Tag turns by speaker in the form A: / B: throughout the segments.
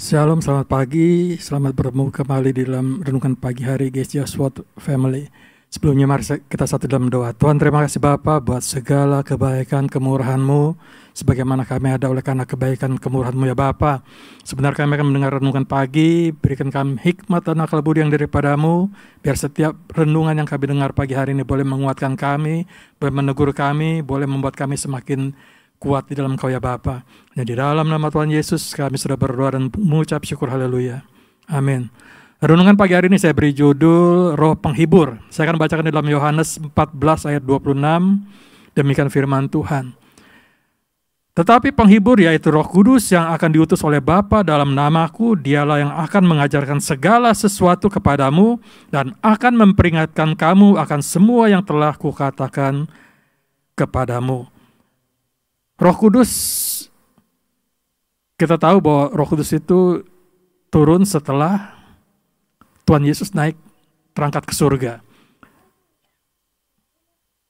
A: Shalom, selamat pagi. Selamat bertemu kembali di dalam renungan pagi hari GCA SWAT Family. Sebelumnya mari kita satu dalam doa. Tuhan, terima kasih Bapa buat segala kebaikan kemurahan-Mu, sebagaimana kami ada oleh karena kebaikan kemurahan-Mu ya Bapa. Sebentar kami akan mendengar renungan pagi. Berikan kami hikmat dan akal budi yang daripadamu, biar setiap renungan yang kami dengar pagi hari ini boleh menguatkan kami, boleh menegur kami, boleh membuat kami semakin kuat di dalam Kau ya Bapa. Dan di dalam nama Tuhan Yesus kami sudah berdoa dan mengucap syukur, haleluya. Amin. Renungan pagi hari ini saya beri judul Roh Penghibur. Saya akan bacakan di dalam Yohanes 14 ayat 26. Demikian firman Tuhan. Tetapi penghibur yaitu Roh Kudus yang akan diutus oleh Bapa dalam namaku, dialah yang akan mengajarkan segala sesuatu kepadamu dan akan memperingatkan kamu akan semua yang telah kukatakan kepadamu. Roh Kudus, kita tahu bahwa Roh Kudus itu turun setelah Tuhan Yesus naik terangkat ke surga.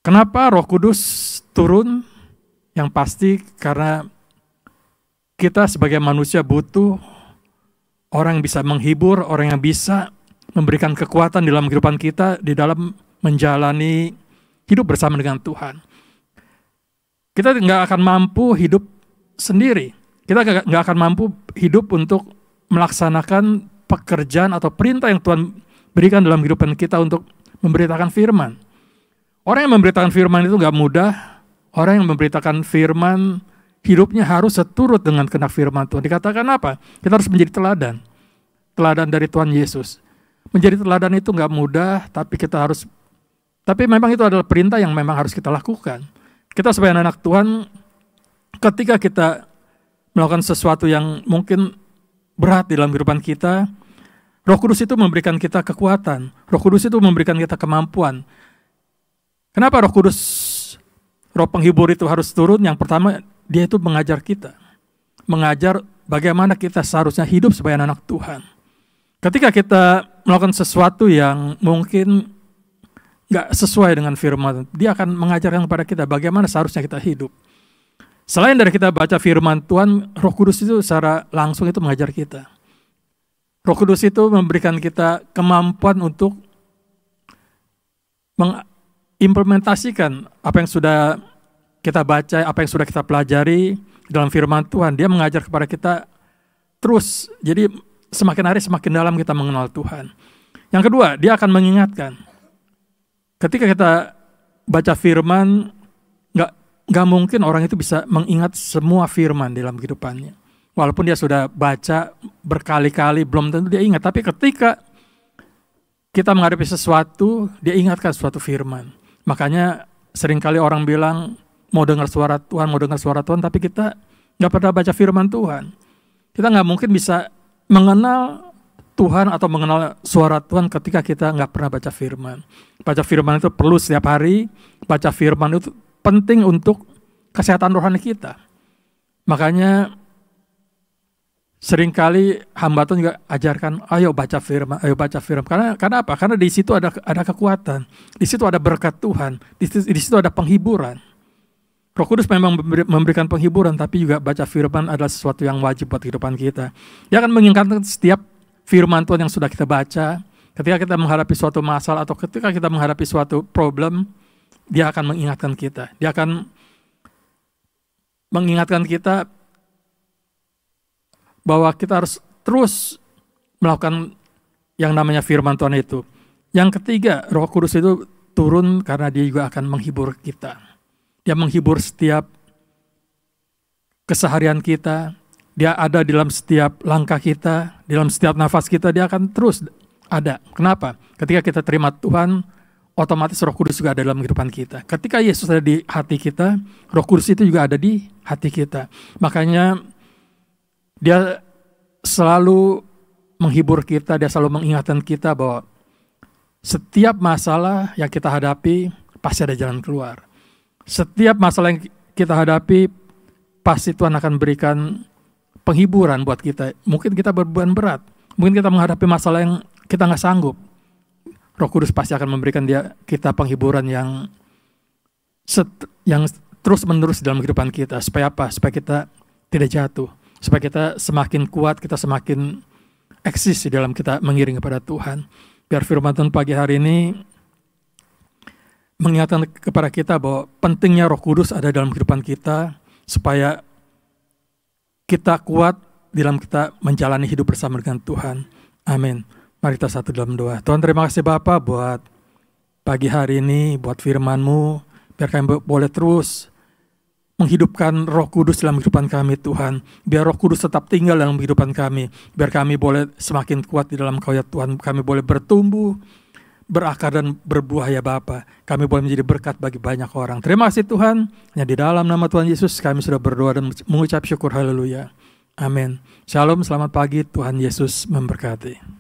A: Kenapa Roh Kudus turun? Yang pasti karena kita sebagai manusia butuh orang yang bisa menghibur, orang yang bisa memberikan kekuatan dalam kehidupan kita di dalam menjalani hidup bersama dengan Tuhan. Kita nggak akan mampu hidup sendiri. Kita nggak akan mampu hidup untuk melaksanakan pekerjaan atau perintah yang Tuhan berikan dalam kehidupan kita untuk memberitakan firman. Orang yang memberitakan firman itu nggak mudah. Orang yang memberitakan firman hidupnya harus seturut dengan kehendak firman Tuhan. Dikatakan apa? Kita harus menjadi teladan. Teladan dari Tuhan Yesus. Menjadi teladan itu nggak mudah, tapi memang itu adalah perintah yang memang harus kita lakukan. Kita sebagai anak Tuhan, ketika kita melakukan sesuatu yang mungkin berat di dalam kehidupan kita, Roh Kudus itu memberikan kita kekuatan. Roh Kudus itu memberikan kita kemampuan. Kenapa Roh Kudus, Roh Penghibur itu harus turun? Yang pertama, dia itu mengajar kita. Mengajar bagaimana kita seharusnya hidup sebagai anak Tuhan. Ketika kita melakukan sesuatu yang mungkin nggak sesuai dengan firman, dia akan mengajarkan kepada kita bagaimana seharusnya kita hidup. Selain dari kita baca firman Tuhan, Roh Kudus itu secara langsung itu mengajar kita. Roh Kudus itu memberikan kita kemampuan untuk mengimplementasikan apa yang sudah kita baca, apa yang sudah kita pelajari dalam firman Tuhan. Dia mengajar kepada kita terus. Jadi semakin hari semakin dalam kita mengenal Tuhan. Yang kedua, dia akan mengingatkan. Ketika kita baca firman, nggak mungkin orang itu bisa mengingat semua firman dalam kehidupannya. Walaupun dia sudah baca berkali-kali, belum tentu dia ingat. Tapi ketika kita menghadapi sesuatu, dia ingatkan suatu firman. Makanya seringkali orang bilang, mau dengar suara Tuhan, tapi kita nggak pernah baca firman Tuhan. Kita nggak mungkin bisa mengenal Tuhan atau mengenal suara Tuhan ketika kita nggak pernah baca firman. Baca firman itu perlu setiap hari. Baca firman itu penting untuk kesehatan rohani kita. Makanya seringkali hamba Tuhan juga ajarkan, ayo baca firman. Karena apa? Karena di situ ada kekuatan. Di situ ada berkat Tuhan. Di situ ada penghiburan. Roh Kudus memang memberikan penghiburan, tapi juga baca firman adalah sesuatu yang wajib buat kehidupan kita. Dia akan mengingatkan setiap firman Tuhan yang sudah kita baca, ketika kita menghadapi suatu masalah atau ketika kita menghadapi suatu problem, dia akan mengingatkan kita. Dia akan mengingatkan kita bahwa kita harus terus melakukan yang namanya firman Tuhan itu. Yang ketiga, Roh Kudus itu turun karena dia juga akan menghibur kita. Dia menghibur setiap keseharian kita. Dia ada di dalam setiap langkah kita, di dalam setiap nafas kita, dia akan terus ada. Kenapa? Ketika kita terima Tuhan, otomatis Roh Kudus juga ada dalam kehidupan kita. Ketika Yesus ada di hati kita, Roh Kudus itu juga ada di hati kita. Makanya dia selalu menghibur kita, dia selalu mengingatkan kita bahwa setiap masalah yang kita hadapi, pasti ada jalan keluar. Setiap masalah yang kita hadapi, pasti Tuhan akan berikan penghiburan buat kita. Mungkin kita berbeban berat, mungkin kita menghadapi masalah yang kita nggak sanggup. Roh Kudus pasti akan memberikan kita penghiburan yang terus menerus dalam kehidupan kita. Supaya apa? Supaya kita tidak jatuh. supaya kita semakin kuat, kita semakin eksis di dalam kita mengiring kepada Tuhan. Biar firman Tuhan pagi hari ini mengingatkan kepada kita bahwa pentingnya Roh Kudus ada dalam kehidupan kita, supaya kita kuat dalam kita menjalani hidup bersama dengan Tuhan. Amin. Mari kita satu dalam doa. Tuhan, terima kasih Bapa buat pagi hari ini, buat firman-Mu. Biar kami boleh terus menghidupkan Roh Kudus dalam kehidupan kami, Tuhan. Biar Roh Kudus tetap tinggal dalam kehidupan kami. Biar kami boleh semakin kuat di dalam Kau ya Tuhan. Kami boleh bertumbuh, berakar dan berbuah ya Bapa. Kami boleh menjadi berkat bagi banyak orang. Terima kasih Tuhan. Hanya di dalam nama Tuhan Yesus kami sudah berdoa dan mengucap syukur. Haleluya. Amin. Shalom, selamat pagi. Tuhan Yesus memberkati.